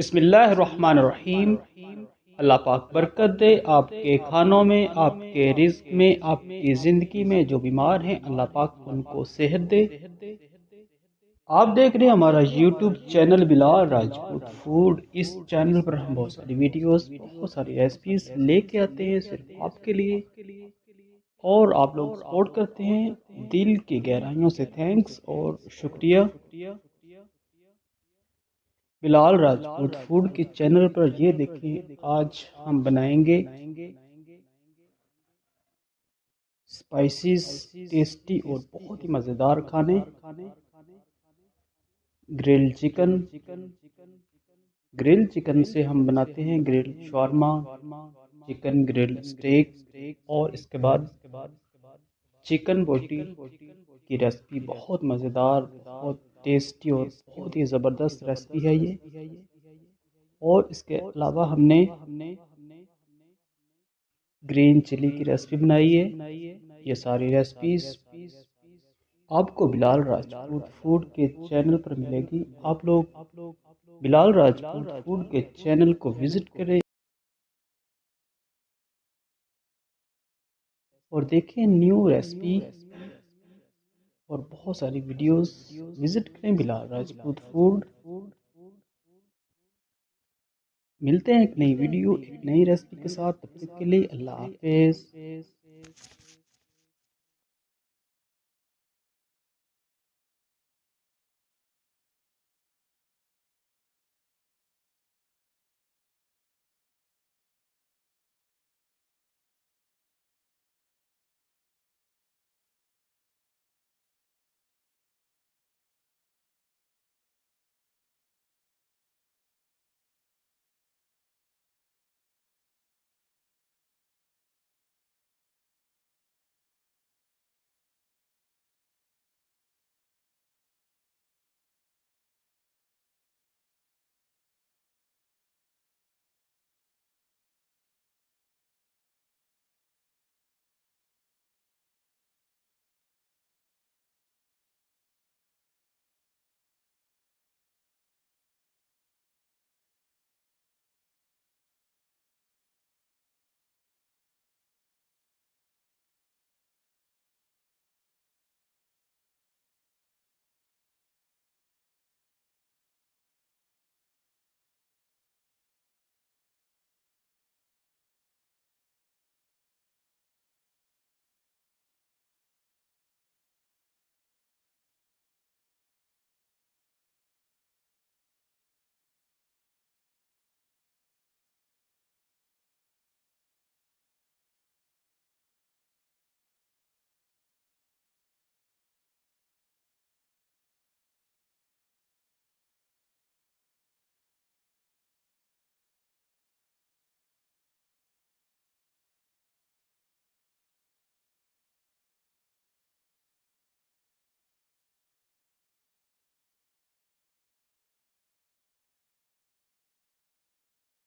बिस्मिल्लाहिर्रहमानिर्रहीम। अल्लाह पाक बरकत दे आपके खानों में, आपके रिज़्क में, आपकी ज़िंदगी में। जो बीमार हैं अल्लाह पाक उनको सेहत दे। आप देख रहे हैं हमारा YouTube channel Bilal Rajput food. इस चैनल पर हम बहुत सारी वीडियोस, बहुत सारी रेसिपीज लेके आते हैं सिर्फ आपके लिए, और आप लोग सपोर्ट करते हैं। दिल की गहराइयों से थैंक्स और शुक्रिया। बिलाल राजपूत फूड के चैनल पर ये देखें, आज हम बनाएंगे स्पाइसीज, टेस्टी और बहुत ही मज़ेदार खाने। Grill chicken. ग्रिल चिकन से हम बनाते हैं grill shawarma, chicken grill steak, और इसके बाद चिकन बोटी की रेसिपी। बहुत मज़ेदार, बहुत टेस्टी और बहुत ही ज़बरदस्त रेसिपी है ये। और इसके अलावा हमने ग्रीन चिली की रेसिपी बनाई है। ये सारी रेसिपीज आपको बिलाल राजपूत फूड के चैनल पर मिलेगी। आप लोग बिलाल राजपूत फूड के चैनल को विजिट करें और देखें न्यू रेसिपी और बहुत सारी वीडियोस। विजिट करें बिलाल राजपूत फूड। मिलते हैं एक नई वीडियो, एक नई रेसिपी के साथ। तब तक के लिए अल्लाह हाफिज।